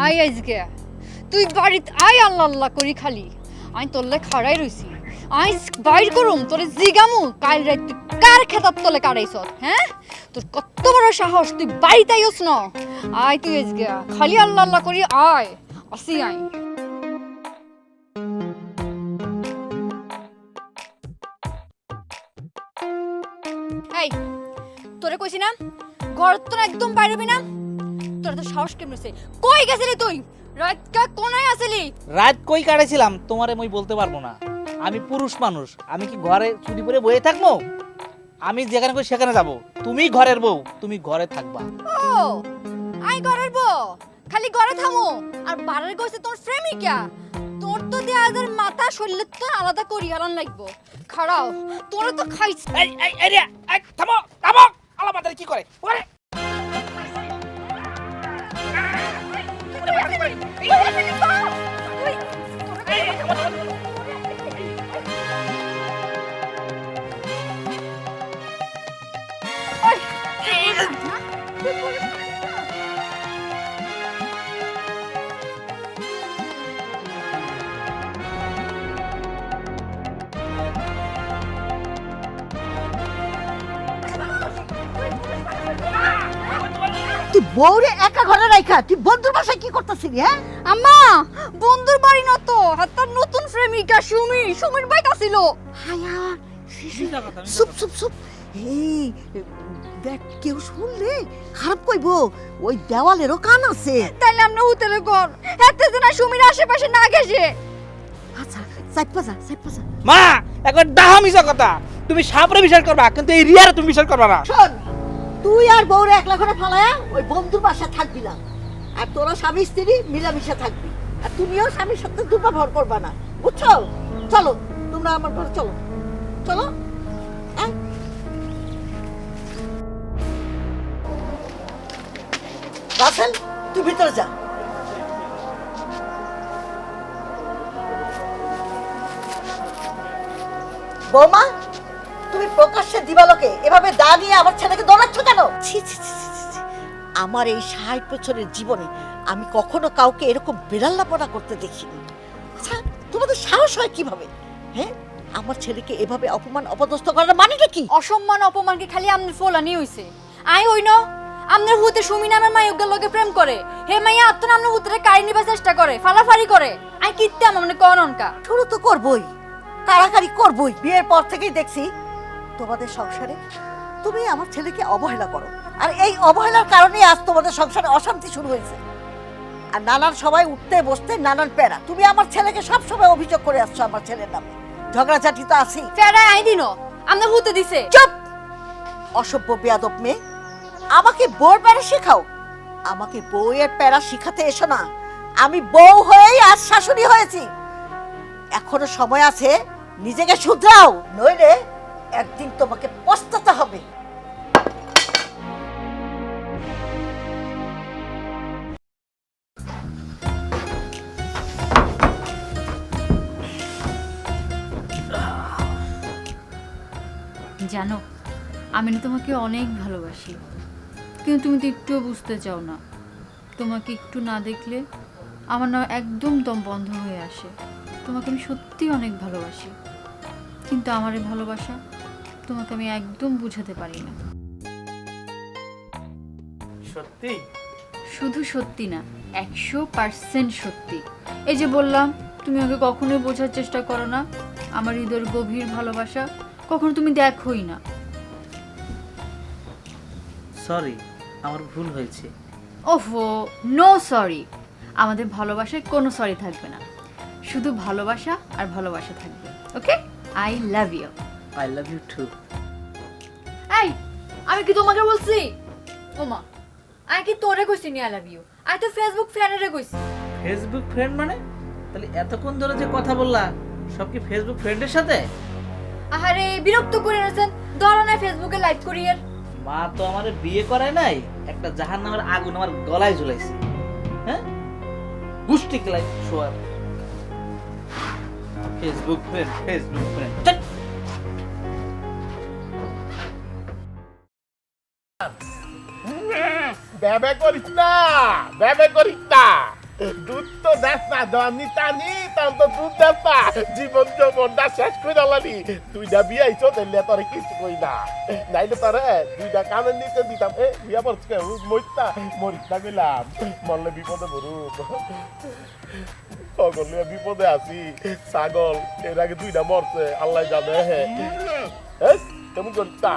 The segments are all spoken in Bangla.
আয় আজকে তুই বাড়িতে আয় আল্লাহ আল্লাহ করি খালি আমি তোরলে খাড়াই রইছি আই বাইর করুম তোরে জিগামু কাল রাত তুই কার খেতার তলে কাড়াইছ হ্যাঁ তোর কত বড় সাহস তুই বাড়িতে আইস না আয় তুই আজকে খালি আল্লাহ আল্লাহ করি আয় আসি আই এই তোরে কইছি না ঘর তো একদম বাইরবি না তোর তো সাহস কেমন হইছে কই গেছিলি তুই রাত কা কোনায় আছিলি রাত কই কাটাইছিলাম তোমারে মই বলতে পারবো না আমি পুরুষ মানুষ আমি কি ঘরে চুরি পরে বয়ে থাকবো আমি যেখানে কই সেখানে যাব তুমি ঘরের বউ তুমি ঘরে থাকবা ও আই ঘরের বউ খালি ঘরে থামো আর বাড়ির কইছে তোর প্রেমিকা তোর তো দেয়াদের মাথা শরীর তো আলাদা করি আলান লাগবো খাড়াও তোরে তো খাইছ এই এই এই রে, এই থামো থামো আলা মাথায় কি করে ওরে তুই বউরে একা ঘরে রাখা তুই বন্ধুর বাসায় কি করতেছিলি হ্যাঁ আম্মা বন্ধুর বাড়ি না তো হাতার নতুন প্রেমিকা সুমির বাইক আছিল হায়া চুপ চুপ চুপ এই দেখ কেউ শুনলে খারাপ কইবো ওই দেওয়ালেরও কান আছে তাইলে আমরা হোটেলে ঘর হেতে না সুমির আশেপাশে না গেছে আচ্ছা চাইপা যা মা একবার ডাহা মিছা কথা তুমি সাপরে বিশ্বাস করবা কিন্তু এই রিয়ারে তুমি বিশ্বাস করবা না শোন তুই আর বউরে একলা ঘরে ফালায়া ওই বন্ধুর বাসায় থাকবি না আর তোরা স্বামী স্ত্রী মিলামিশা থাকবি আর তুমিও স্বামীর সাথে দুর্ব্যবহার করবা না বুঝছো চলো তোমরা আমার ঘরে চলো চলো আয়। রাসেল তুই ভিতরে যা বৌমা তুমি প্রকাশ্যে দিবালোকে এভাবে দাঁড়িয়ে আমার ছেলেকে দৌড়াচ্ছ কেন ছি ছি ছি ছি, ছি, ছি। আমার এই ৬০ বছরের জীবনে আমি কখনো কাউকে এরকম বিড়াল্লাপনা করতে দেখিনি আচ্ছা তোমাদের সাহস হয় কিভাবে হ্যাঁ আমার ছেলেকে এভাবে অপমান অপদস্থ করার মানেটা কি অসম্মান অপমানকে খালি আমনের ফলানি হইছে আই হইন আমনের হুতে সুমি নামের মাইয়গের লগে প্রেম করে হে মাইয়া আত্ম নামের হুতরে কাড়ি নিবার চেষ্টা করে ফালাফারি করে আই কিত্তে আমনে করনকা শুরু তো করবই কারাকারি করবই বিয়ের পর থেকেই দেখছি তোমাদের সংসারে তুমি আমার ছেলেকে অবহেলা করো আর এই অবহেলার কারণে আজ তোমাদের সংসারে অশান্তি শুরু হয়েছে আর নানান সবাই উঠতে বসতে নানান প্যারা তুমি আমার ছেলেকে সব সময় অভিযোগ করে আসছো আমার ছেলের নামে ঝগড়াঝাটি তো আছেই ফেরাই আই দিনো আমনে হুতে দিছে চুপ অসভ্য বেয়াদব মেয়ে আমাকে বউর প্যারা শেখাও আমাকে বউয়ের প্যারা শিখাতে এসো না আমি বউ হয়েই আজ শাশুড়ি হয়েছি এখনো সময় আছে নিজেকে শুধরাও নইলে একদিন তোমাকে পস্তাতে হবে জানো আমি না তোমাকে অনেক ভালোবাসি কিন্তু তুমি তো একটুও বুঝতে চাও না তোমাকে একটু না দেখলে আমার না একদম দম বন্ধ হয়ে আসে তোমাকে আমি সত্যি অনেক ভালোবাসি কিন্তু আমার এই ভালোবাসা তোমাকে আমি একদম বুঝাতে পারি না সত্যি শুধু সত্যি না 100% সত্যি এই যে বললাম তুমি আমাকে কখনোই বোঝার চেষ্টা করো না আমার হৃদয়ের গভীর ভালোবাসা কখনো তুমি দেখোই না সরি আমার ভুল হয়েছে ওহো নো সরি আমাদের ভালোবাসায় কোনো সরি থাকবে না শুধু ভালোবাসা আর ভালোবাসা থাকবে okay I love you I love you too এই আমি কি তোমাকে বলছি ওমা আই কি তোরে কইছি নি আই লাভ ইউ আই তো ফেসবুক ফ্রেন্ডরে কইছি ফেসবুক ফ্রেন্ড মানে তাহলে এতক্ষণ ধরে যে কথা বললা সব কি ফেসবুক ফ্রেন্ডের সাথে আহারে বিরক্ত করে নেছেন ধরো না ফেসবুকে লাইভ করিয়ের মা তো আমার বিয়ে করায় নাই একটা জাহান্নামের আগুন আমার গলায় ঝুলাইছে হ্যাঁ গুষ্টি খেলাই শোয়ার ফেসবুক ফ্রেন্ড ব্যবে করিস না ব্যবে করিস না দুধ তো দেখ না দানি টানি তার তো দুধ দেখ না জীবন যৌবনটা শেষ করে আলানি দুইটা বিয়ে আইছো তাহলে তোরে কিছু কই না নাইলে তোরে দুইটা কানের নিচে দিতাম বিয়া পড়ছে মইতা মরিস না গেলাম মরলে বিপদে পড়ু সকলে বিপদে আছি ছাগল এর আগে দুইটা মরছে আল্লাহ জানে কেমন করতা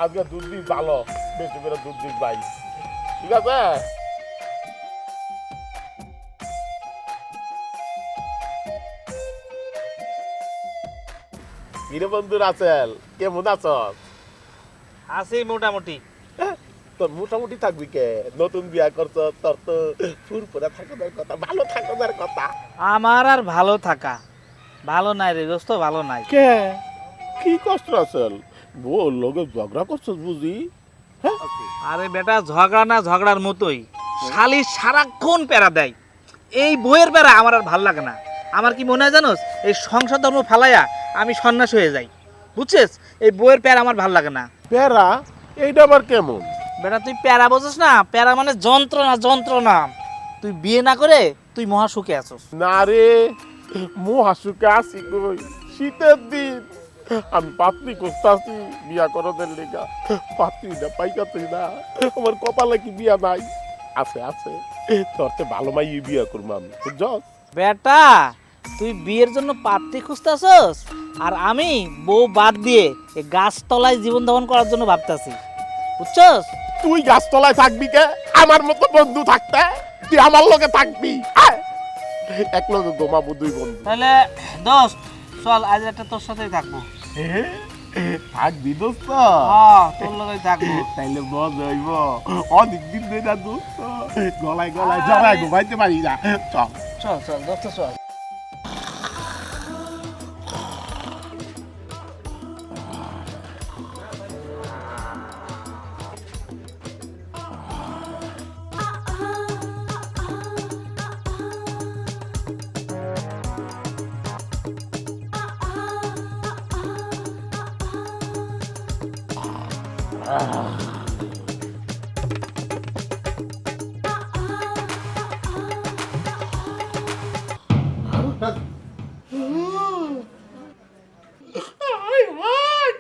আজকে দুধ দিস ভালো বেশি করে দুধ দিস ভাই ঠিক আছে কিরে বন্ধু রাসেল কেমন আছস আছি মোটামুটি। তোর মোটামুটি থাকবি কে নতুন বিয়া করছ তোর তো ফুরফুরা থাকার কথা ভালো থাকার কথা আমার আর ভালো থাকা ভালো নাই রে দোস্ত, ভালো নাই। কে কি কষ্ট রাসেল বল লোকে ঝগড়া করছস বুঝি আরে বেটা ঝগড়া না ঝগড়ার মতোই, শালি সারাক্ষণ প্যারা দেয়। এই বইয়ের প্যারা আমার আর ভাল লাগে না। আমার কি মনে হয় জানোস, এই সংসার ধর্ম ফালাইয়া আমি সন্ন্যাস হয়ে যাই, বুঝছিস? এই বইয়ের প্যারা আমার ভাল লাগে না। প্যারা এইটা আবার কেমন? বেটা তুই প্যারা বোঝিস না? প্যারা মানে যন্ত্রণা, যন্ত্রণা। তুই বিয়ে না করে তুই মহা সুখে আছস। না রে মহাসুখে আছি কই, শীতের দিন আমি পাত্রী খুঁজতাছি বিয়া করদের লেগা, পাত্রীটা পাইতাছি না। আমার কপালে কি বিয়া নাই? আছে আছে, তোর চেয়ে ভালো মাই বিয়া করবো আমি, বুঝছস? বেটা তুই বিয়ের জন্য পাত্রী খুঁজতেছস, আর আমি বউ বাদ দিয়ে এই গাছতলায় জীবন যাপন করার জন্য ভাবতাছি, বুঝছস? তুই গাছতলায় থাকবি কে? আমার মতো বন্ধু থাকতে তুই আমার লগে থাকবি, আয়। এক লগে ঘুমাবো দুই বন্ধু। তাহলে দোস্ত চল আজ একটা তোর সাথেই থাকবো। থাকবি দোস্ত? হ্যাঁ তোর লগেই থাকবো। তাইলে মজা হইব। অনেক দিন ধরে না দোস্ত গলায় গলায় জড়ায় ঘুমাইতে পারি না। চল চল চল দোস্ত চল।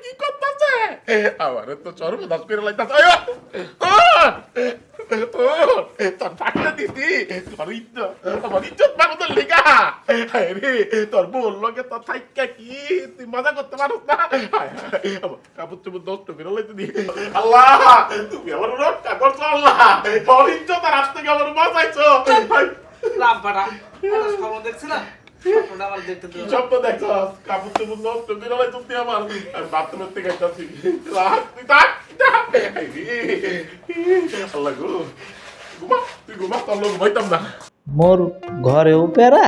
কি করতেছে? আমারে তো চরম দাস করে লাইতাছে। তোর ডাক্তার দিদি তোর ইজ্জত, আমার ইজ্জত বাবুদের লেগা রে, তোর বল লগে তোর থাইকা কি তুই মজা করতে পারস না? আমার কাপড় চোপড় নষ্ট করে লাইতে দি। আল্লাহ তুমি আমার রক্ষা করছো, আল্লাহ তোর ইজ্জত আর আজ থেকে আমার বাঁচাইছো। রামপাটা স্বপ্ন দেখছিলাম, স্বপ্নটা আমার দেখতে দিও না। স্বপ্ন দেখছস? কাপড় চোপড় নষ্ট করে লাইছো তুই আমার। আমি বাথরুমের থেকে আসছি, রাখ তুই থাক। আল্লাহ গো, ঘুমা তুই ঘুমা, তোর লোক ঘুমাইতাম না। মোর ঘরেও প্যারা,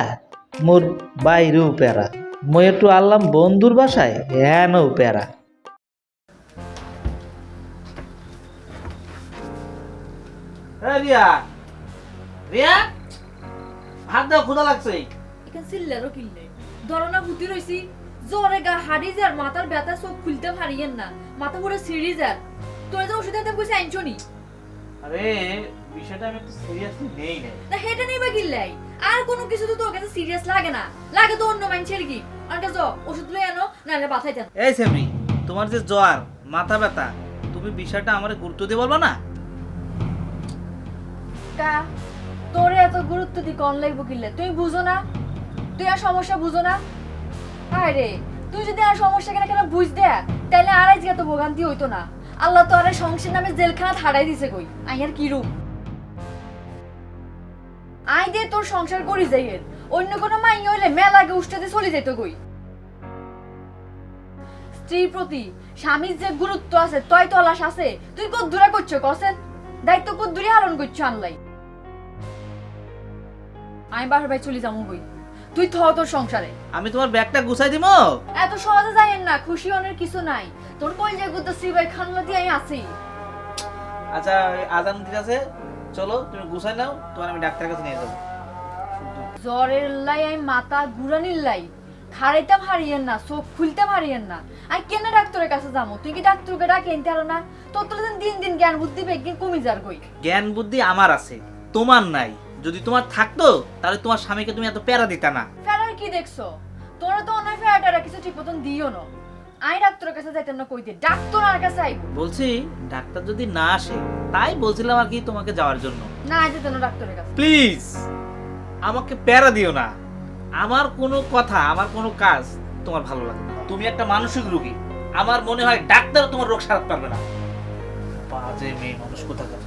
মোর বাইরেও প্যারা, মই একটু আনলাম বন্ধুর বাসায়, হ্যানও প্যারা। রিয়া, রিয়া ভাত দাও, ক্ষুধা লাগছে। এখানে চিল্লারও কিল্লে ধরনা ভূতি রইছি, জ্বরে গা হাড়ি যার, মাথার ব্যথা, চোখ খুলতে পারিয়েন না, মাথা পুরো সিঁড়ি যার। তোর যে ওষুধ আনতে কইছে আনছো নি? আরে বিষয়টা আমি একটু সিরিয়াসলি নেই না। তা হেটা নেবা কিল্লাই? আর কোনো কিছু তো তোর কাছে সিরিয়াস লাগে না, লাগে তো অন্য মানুষের কি। আর কাছে ওষুধ লই আনো, নাহলে বাথাই দেন। এই সেমরি, তোমার যে জ্বর, মাথা ব্যথা, তুমি বিষয়টা আমারে গুরুত্ব দিয়ে বলবা না? কা তোরে এত গুরুত্ব দি কোন লাগবো কিল্লে? তুই বুঝো না? তুই আর সমস্যা বুঝো না? আরে তুই যদি আর সমস্যা কেন কেন বুঝ দে, তাহলে আর আজকে এত ভোগান্তি হইতো না। আল্লাহ তো আরে সংসার নামে জেলখানা হারাই দিছে কই। আইয়ার কি রূপ আই দে তোর সংসার করি যাইয়ের, অন্য কোনো মাই হইলে মেলাকে উষ্টাতে চলে যেত কই। স্ত্রীর প্রতি স্বামীর যে গুরুত্ব আছে তয় তলাশ আছে, তুই কত দূরে করছো কসেন? দায়িত্ব কত দূরে হারণ করছো আনলাই। আমি বাসার ভাই চলে যাবো কই, তুই থ তোর সংসারে। আমি তোমার ব্যাগটা গুছাই দিমো। এত সহজে যাইয়েন না, খুশি হওয়ার কিছু নাই। তোর কই যে গুদ্দ শ্রীভাই খানলা দিয়ে আমি আছি। আচ্ছা আজান ঠিক আছে, চলো তুমি গুছাই নাও, তোমার আমি ডাক্তারের কাছে নিয়ে যাবো। জ্বরের লাই আমি মাথা ঘুরানির লাই খাড়াইতে হারিয়েন না, চোখ খুলতে হারিয়েন না। আমি কেন ডাক্তারের কাছে যাবো? তুই কি ডাক্তারকে ডাকে এনতে পারো না? তোর তো দিন দিন জ্ঞান বুদ্ধি বেগিন কমে যার কই। জ্ঞান বুদ্ধি আমার আছে, তোমার নাই। যদি তোমার থাকতো তাহলে তোমার স্বামীকে তুমি এত প্যারা দিতা না। ফেরার কি দেখছো? তোরা তো অনেক ফেরাটারা কিছু ঠিক মতন দিও না। আমি ডাক্তারের কাছে যাইতাম না কইতে, ডাক্তার আর কাছে আইব। বলছি ডাক্তার যদি না আসে, তাই বলছিলাম আর কি তোমাকে যাওয়ার জন্য। না যেত না ডাক্তারের কাছে। প্লিজ আমাকে প্যারা দিও না। আমার কোনো কথা, আমার কোনো কাজ তোমার ভালো লাগে না। তুমি একটা মানসিক রোগী, আমার মনে হয় ডাক্তার তোমার রোগ সারাতে পারবে না। বাজে মেয়ে মানুষ কোথাকার।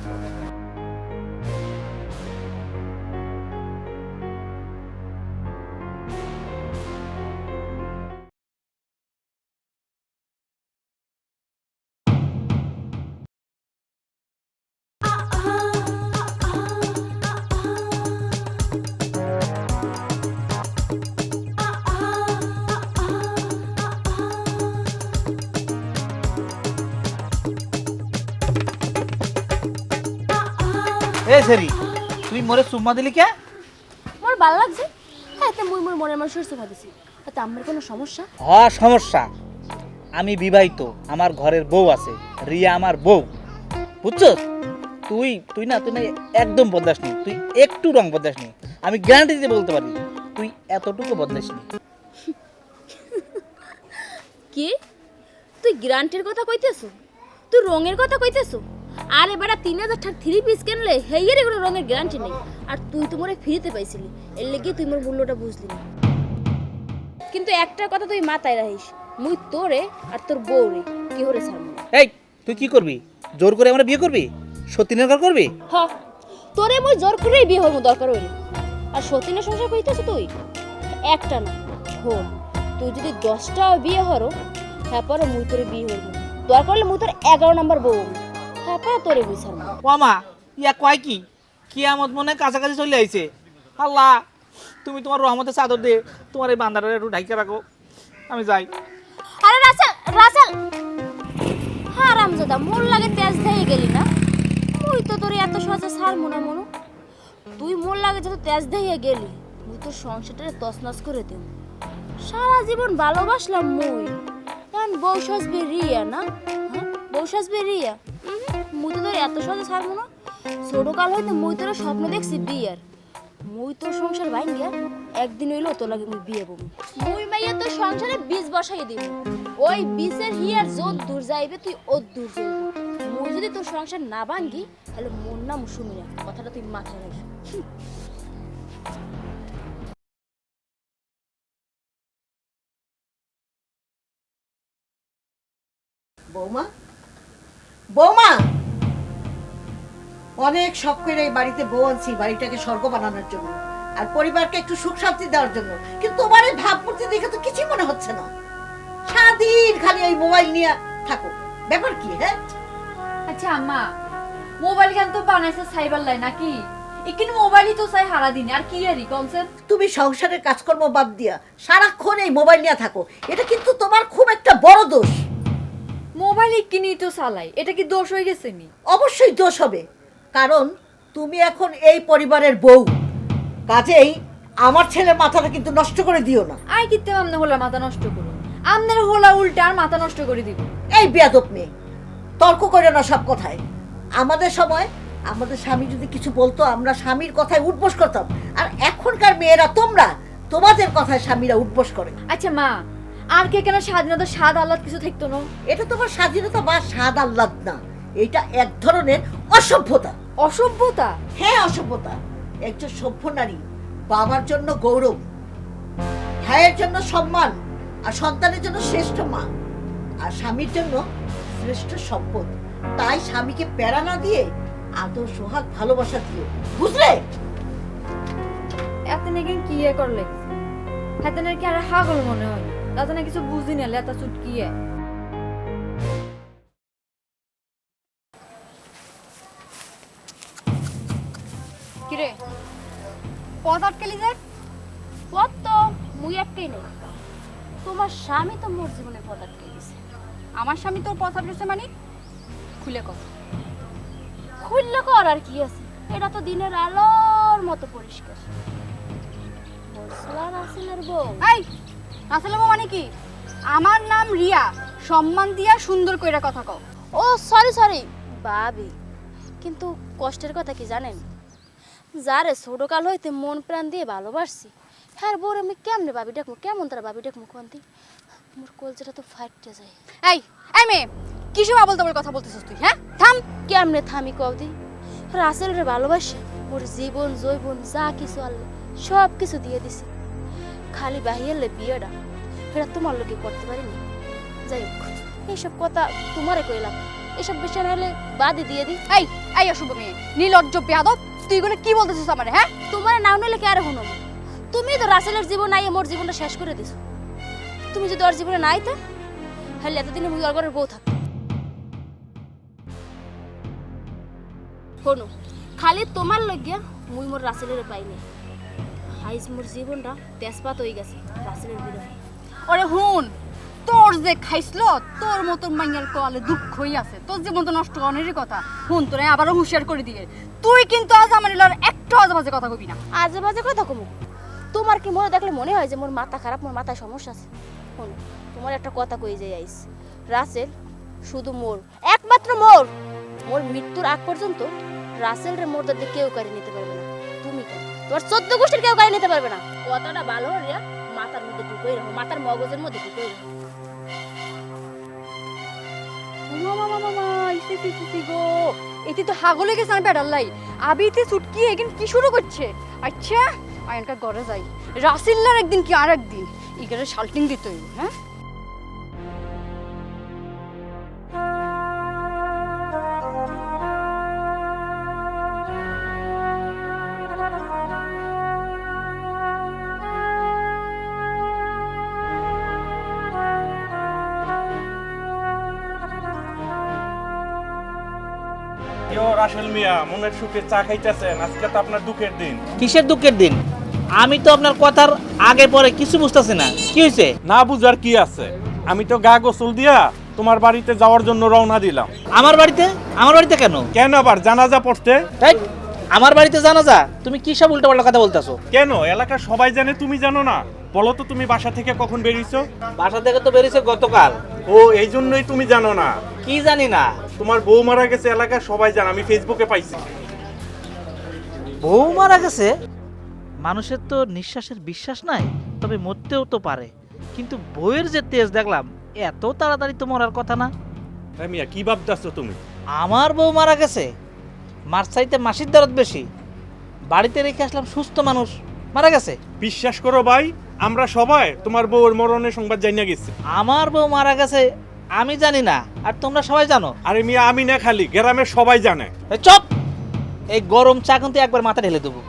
এ সেরি, তুই মোরে চুম্মা দিলি কে? মোর ভালো লাগছে। হ্যাঁ, এতে মুই মোর মনের মানুষের চুমা দিছি। এতে আমার কোনো সমস্যা? সমস্যা। আমি বিবাহিত, আমার ঘরের বউ আছে, রিয়া আমার বউ, বুঝছো? তুই তুই না একদম বদলাসনি, তুই একটু রং বদলাসনি। আমি গ্যারান্টি দিয়ে বলতে পারি তুই এতটুকু বদলাসনি। কি তুই গ্যারান্টির কথা কইতেছো? তুই রঙের কথা কইতেছো? আরে বেটা 3000 টাকার 3 পিস কিনলে হেইয়ের কোনো রঙের গ্যারান্টি নেই। আর তুই তো মোরে ফ্রিতে পাইছিলি, এর লাগি তুই মোর মূল্যটা বুঝলি না। কিন্তু একটা কথা তুই মাথায় রাখিস, মুই তোরে আর তোর বউরে কি হরে ছাড়বো। এই তুই কি করবি? জোর করে আমরা বিয়ে করবি? সতীনের ঘর করবি? হ, তোরে মুই জোর করেই বিয়ে হইব দরকার হইলে। আর সতীনের সংসার কইতেছ তুই? একটা না, হল তুই যদি 10টাও বিয়ে হরো, হ্যাঁ পরে মুই তোরে বিয়ে হইব। দরকার হলে মুই তোর 11 নম্বর বউ, হ্যাঁ পরে তোরে বুঝার না। ওমা ইয়া কয় কি কিয়ামত মনে কাছাকাছি চলে আইছে। আল্লাহ তুমি তোমার রহমতের চাদর দিয়ে তোমার এই বান্দাটা একটু ঢাইকা রাখো, আমি যাই। আরে রাসেল, রাসেল, হ্যাঁ রামজাদা, মোর লাগে তেজ দিয়ে গেলি না? মুই তো তোর এত সহজে ছাড় মনে মনো। তুই মোর লাগে যত তেজ দিয়ে গেলি, মুই তোর সংসারটা তছনছ করে দেব। সারা জীবন ভালোবাসলাম মুই, কারণ বউ সাজবে রিয়া না? হ্যাঁ, বউ সাজবে রিয়া। মুই তো তোর এত সহজে ছাড় মনো। ছোটকাল হইতে মুই তোর স্বপ্ন দেখছি বিয়ার। মুই তোর সংসার ভাঙ্গিয়া একদিন হইলো তোর লাগে মুই বিয়ে বমি। মুই মাইয়া তোর সংসারে বীজ বসাই দিব। ওই বীজের হিয়ার যত দূর যাইবে তুই ওত দূর যাইবি। মুই যদি তোর সংসার না ভাঙ্গি, তাহলে মোর নাম সুমিরা, কথাটা তুই মাথায় রাখিস। বৌমা, বৌমা, অনেক শখ করে এই বাড়িতে বউ আনছি বাড়িটাকে স্বর্গ বানানোর জন্য আর পরিবারকে একটু সুখ শান্তি দেওয়ার জন্য, কিন্তু তোমার এই ভাবমূর্তি দেখে তো কিছুই মনে হচ্ছে না। সারাদিন খালি ওই মোবাইল নিয়ে থাকো, ব্যাপার কি? হ্যাঁ আচ্ছা আম্মা, মোবাইল কেন তো বানাইছে সাইবার লাই নাকি? এখানে মোবাইলই তো চাই হারা দিন, আর কি আরই কনসেপ্ট? তুমি সংসারের কাজকর্ম বাদ দিয়া সারাক্ষণ এই মোবাইল নিয়ে থাকো, এটা কিন্তু তোমার খুব একটা বড় দোষ। মোবাইল কিনি তো চালাই, এটা কি দোষ হয়ে গেছে নি? অবশ্যই দোষ হবে, কারণ তুমি এখন এই পরিবারের বউ। কাজেই আমার ছেলের মাথাটা কিন্তু নষ্ট করে দিও না। আই কিতে আমনে হলা মাথা নষ্ট করো, আমনের হলা উল্টা আর মাথা নষ্ট করে দিব। এই বেয়াদব মেয়ে, তর্ক করে না সব কথায়। আমাদের সময় আমাদের স্বামী যদি কিছু বলতো, আমরা স্বামীর কথায় উঠবোস করতাম, আর এখনকার মেয়েরা তোমরা তোমাদের কথায় স্বামীরা উঠবোস করে। আচ্ছা মা, আর কে কেন স্বাধীনতা স্বাদ আহ্লাদ কিছু থাকতো না? এটা তোমার স্বাধীনতা বা স্বাদ আহ্লাদ না, এটা এক ধরনের অসভ্যতা। অসভ্যতা? হ্যাঁ অসভ্যতা। একজন সভ্য নারী বাবার জন্য গৌরব, ভাইয়ের জন্য সম্মান, আর সন্তানের জন্য শ্রেষ্ঠ মা, আর স্বামীর জন্য শ্রেষ্ঠ সম্পদ। তাই স্বামীকে প্যারা না দিয়ে আদর সোহাগ ভালোবাসা দিও, বুঝলে? এত নাকি কি করলে হাতে নাকি আর হাগল মনে হয়, তাতে না কিছু বুঝি না, লেতা চুটকিয়ে। কিরে পথ আটকালি যায়? পথ তো মুই আটকাই নেই, তোমার স্বামী তো মোর জীবনে পথ আটকে গেছে। আমার স্বামী তোর পথ আটকেছে মানে? খুলে কথা। খুললে কর আর কি আছে, এটা তো দিনের আলোর মতো পরিষ্কার। বলছিলাম আসিলের বউ, এই আসসালামু মানে কি? আমার নাম রিয়া, সম্মান দিয়া সুন্দর কইরা কথা কও। ও সরি সরি ভাবি, কিন্তু কষ্টের কথা কি জানেন? যারে ছোটকাল হইতে মন প্রাণ দিয়ে ভালোবাসছি, হ্যাঁ বউর আমি কেমনে ভাবি ডাকবো, কেমন তারা ভাবি ডাকবো কোনটি? মোর কলজাটা তো ফাটতে যায়। এই এই মেয়ে, কিসব আবল তাবল কথা বলতেছিস তুই? হ্যাঁ থাম। কেমনে থামি কদি? রাসেল রে ভালোবাসে মোর জীবন জৈবন যা কিছু আনলে সব কিছু দিয়ে দিছি, খালি বাহিয়ালে বিয়েটা এটা তোমার লোকে করতে পারিনি। যাই হোক, এইসব কথা তোমারে কইলাম, এসব বিষয় হলে বাদই দিয়ে দিই। এই এই অশুভ মেয়ে, নির্লজ্জ বেয়াদব, তুই এগুলো কি বলতেছিস আমারে? হ্যাঁ তোমার নাও নিলে কে আর হনো? তুমি তো রাসেলের জীবন নাই মোর জীবনটা শেষ করে দিছো। তুমি যদি ওর জীবনে নাই তা হলে এতদিনে মুই ওর ঘরের বউ থাকতো। শোনো, খালি তোমার লাগিয়া মুই মোর রাসেলের পাইনি। আইজ মোর জীবনটা তেজপাত হয়ে গেছে রাসেলের বিরহে। ওরে হুন, তোর যে খাইছিল তোর মতন মাইয়ার কোয়ালে দুঃখই আছে, তোর জীবন তো নষ্ট অনেরই কথা। হুন, তোরে আবারও হুঁশিয়ার করে দিয়ে, তুই কিন্তু আজ আমার লর একটু আজে কথা কবি না। আজে বাজে কথা কমু? তোমার কি মনে দেখলে মনে হয় যে মোর মাথা খারাপ, মোর মাথায় সমস্যা আছে? শোনো, তোমার একটা কথা কই যাই আইস, রাসেল শুধু মোর, একমাত্র মোর। মোর মৃত্যুর আগ পর্যন্ত রাসেল রে মোর দাদি কেউ কারি নিতে পারবে না। তুমি কেন, তোমার 14 গোষ্ঠীর কেউ কারি নিতে পারবে না। কথাটা ভালো রিয়া মাথার মধ্যে ঢুকই রাখো, মাথার মগজের মধ্যে ঢুকই রাখো। এটি তো হাগলে গেছে আমি পেডাল্লাই, আবিতে ছুটকি এখন কি শুরু করছে? আচ্ছা আয়নকা ঘরে যাই, রাসিল্লার একদিন কি আর একদিন ইগারে শাল্টিং দিতে হইব। হ্যাঁ রাসেল মিয়া, মনের সুখে চা খাইতেছেন, আজকে তো আপনার দুঃখের দিন। কিসের দুঃখের দিন? আমি তো আপনার কথার আগে পরে কিছু বুঝতেছি না, কি হয়েছে? না বুঝার কি আছে, আমি তো গা গোসল দিয়া তোমার বাড়িতে যাওয়ার জন্য রওনা দিলাম। আমার বাড়িতে? আমার বাড়িতে কেন? কেন আবার জানাজা পড়তে? এই, আমার বাড়িতে জানাজা? তুমি কি সব উল্টাপাল্টা কথা বলতেছো? কেন, এলাকার সবাই জানে, তুমি জানো না? বলো তো, তুমি বাসা থেকে কখন বেরিয়েছো? বাসা থেকে তো বেরিয়েছে গতকাল। ও, এই জন্যই তুমি জানো না? কি জানি না? তোমার বউ মারা গেছে, এলাকার সবাই জানে, আমি ফেসবুকে পাইছি। বউ মারা গেছে? মানুষের তো নিঃশ্বাসের বিশ্বাস নাই, তবে মরতেও তো পারে, কিন্তু বউয়ের যে তেজ দেখলাম, এত তাড়াতাড়ি তো মরার কথা না। হ্যাঁ মিয়া, কি ভাবতেছো তুমি? আমার বউ মারা গেছে? মার চাইতে মাসির দরদ বেশি। বাড়িতে রেখে আসলাম সুস্থ মানুষ, মারা গেছে। বিশ্বাস করো ভাই, আমরা সবাই তোমার বউয়ের মরণের সংবাদ জানিয়ে গেছি। আমার বউ মারা গেছে আমি জানি না, আর তোমরা সবাই জানো? আরে মিয়া, আমি না খালি, গ্রামের সবাই জানে। এই চুপ! এই গরম চা কিন্তু একবার মাথা ঢেলে দেবো।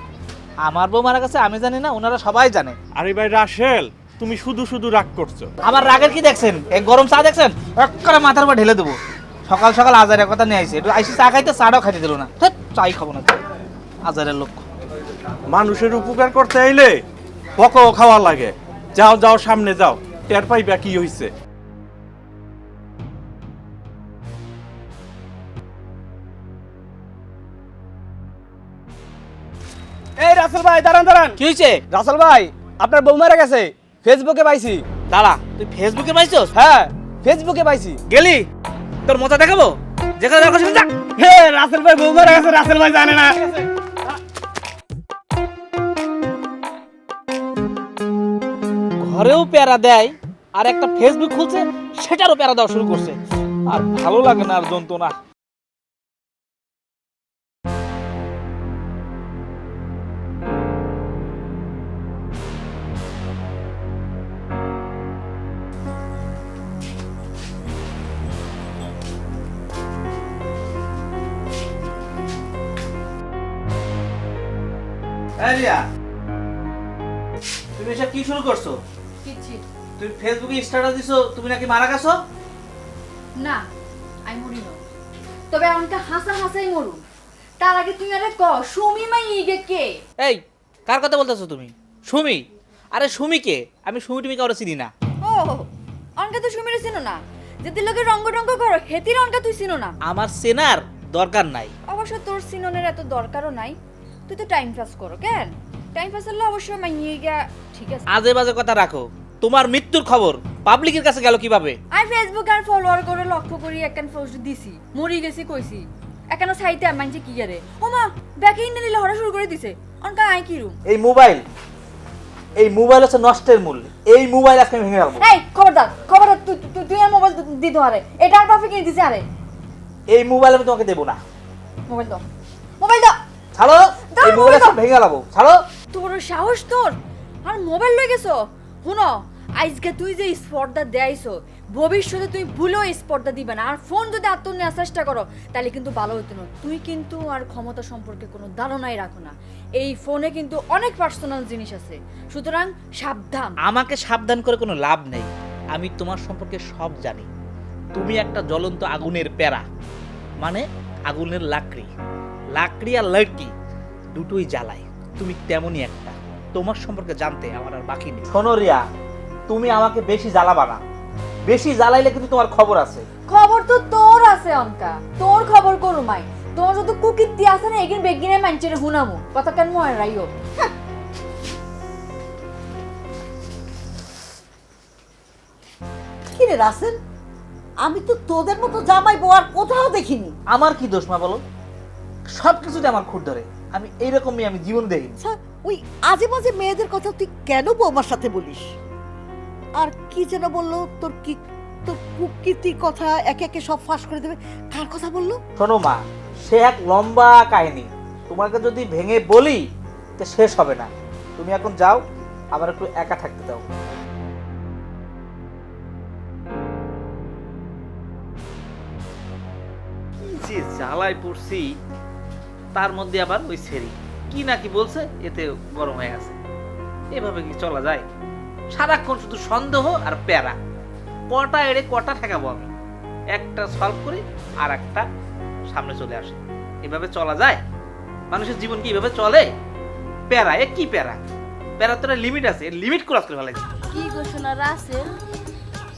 আমার বউ মারা গেছে আমি জানি না, ওনারা সবাই জানে। আরে ভাই রাসেল, তুমি শুধু শুধু রাগ করছো। আমার রাগের কি দেখছেন? এই গরম চা দেখছেন? একেবারে মাথার উপর ঢেলে দেবো। সকাল সকাল আজারের কথা নিয়ে আইসি, একটু আইসি চা খাইতে, চাটাও খাইতে দিল না। চাই খাবো না, আজারের লোক। মানুষের উপকার করতে আইলে বকও খাওয়া লাগে। যাও যাও, সামনে যাও, টের পাইবা কি হইছে। এই রাসেল ভাই, দাঁড়ান দাঁড়ান। কি হয়েছে? রাসেল ভাই, আপনার বউ মারা গেছে, ফেসবুকে পাইছি। দাঁড়া, তুই ফেসবুকে পাইছস? হ্যাঁ, ফেসবুকে পাইছি। গেলি তোর মজা দেখাবো, যেখানে যাওয়ার কথা যা। হে রাসেল ভাই, বউ মারা গেছে, রাসেল ভাই জানে না। ঘরেও প্যারা দেয়, আর একটা ফেসবুক খুলছে সেটারও প্যারা দেওয়া শুরু করছে। আর ভালো লাগে না, আর যন্ত্রণা। তুমি এসব কি শুরু করছো? তুমি ফেসবুকে স্ট্যাটাস দিছো তুমি নাকি মারা গেছো? না, আমি মরি না, তবে আমাকে হাসা হাসাই মরু। তার আগে তুই আরে ক সুমি মাই ইগে কে? এই, কার কথা বলতেছো তুমি? সুমি? আরে সুমি কে? আমি সুমি তুমি কাউরে চিনি না। ও অনকা তো সুমিরে চিনো না, যদি লোকে রঙ্গ রঙ্গ করো হেতির অনকা তুই চিনো না। আমার চেনার দরকার নাই। অবশ্য তোর চিননের এত দরকারও নাই, তুই তো টাইম পাস করো। কেন টাইম পাস হলে অবশ্য মাইয়ে গা ঠিক আছে। আজে বাজে কথা রাখো। তোমার মৃত্যুর খবর পাবলিকের কাছে গেল কিভাবে? আমি ফেসবুক আর ফলোয়ার করে লক্ষ্য করি একখান পোস্ট দিছি, মরি গেছি কইছি এখানে সাইতে মানছে কি করে ওমা ব্যাকে ইন্নে দিলে হরা শুরু করে দিছে অনকা আই কি রুম এই মোবাইল হচ্ছে নষ্টের মূল। এই মোবাইল আজকে আমি ভেঙে ফেলবো। এই খবরদার তুই আর মোবাইল দিতে আরে এটা আর বাপে কিনে দিছে আরে এই মোবাইল আমি তোমাকে দেবো না। মোবাইল দাও ছাড়ো, এই মোবাইল আজকে ভেঙে ফেলাবো। ছাড়ো। তোর সাহস তোর আর মোবাইল লয়ে গেছো। শুনো আজকে তুই যে স্পর্ধা দেয়াইছো ভবিষ্যতে তুই ভুলেও স্পর্ধা দিবে না। আর ফোন যদি আত্ম নেওয়ার চেষ্টা করো তাহলে কিন্তু ভালো হতো না। তুই কিন্তু আর ক্ষমতা সম্পর্কে কোনো ধারণাই রাখো না। এই ফোনে কিন্তু অনেক পার্সোনাল জিনিস আছে, সুতরাং সাবধান। আমাকে সাবধান করে কোনো লাভ নেই, আমি তোমার সম্পর্কে সব জানি। তুমি একটা জ্বলন্ত আগুনের প্যারা, মানে আগুনের লাকড়ি আর লড়কি দুটোই জ্বালায়। তুমি তেমনই একটা। তোমার সম্পর্কে জানতে আমার আর বাকি নেই। শোনো রিয়া, তুমি আমাকে বেশি জ্বালাবা না। বেশি জ্বালাইলে কিন্তু তোমার খবর আছে। খবর তো তোর আছে অনকা, তোর খবর করুমাই। তোর যত কুকীর্তি আছে না এগিন বেগিনে মানছে হুনামু কথা কেন মনে রাইও। কি রে রাসেল, আমি তো তোদের মতো জামাই বউ আর কোথাও দেখিনি। আমার কি দোষ মা বলো? সব কিছুতে আমার খুঁট ধরে। আমি এইরকমই আমি জীবন দেখিনি। আচ্ছা ওই আজে বাজে মেয়েদের কথা তুই কেন বৌমার সাথে বলিস? আর কি যেন বললো তোর কুকীর্তির কথা একে একে সব ফাঁস করে দেবে। কার কথা বললো? শোনো মা, সে এক লম্বা কাহিনী। তোমাকে যদি ভেঙে বলি তো শেষ হবে না। তুমি এখন যাও, আবার একটু একা থাকতে দাও। কি যে জ্বালায় পড়ছি, তার মধ্যে আবার ওই ছেড়ি কি নাকি বলছে, এতে গরম হয়ে গেছে। এভাবে কি চলা যায়? সারাক্ষণ শুধু সন্দেহ আর প্যারা। কটা এড়ে কটা ঠেকাবো আমি? একটা সলভ করি আর একটা সামনে চলে আসে। এভাবে চলা যায়? মানুষের জীবন কি এভাবে চলে? প্যারা, এ কি প্যারা? প্যারা তো লিমিট আছে, লিমিট ক্রস করে ফেলেছে। কি ঘোষণা রাসেল,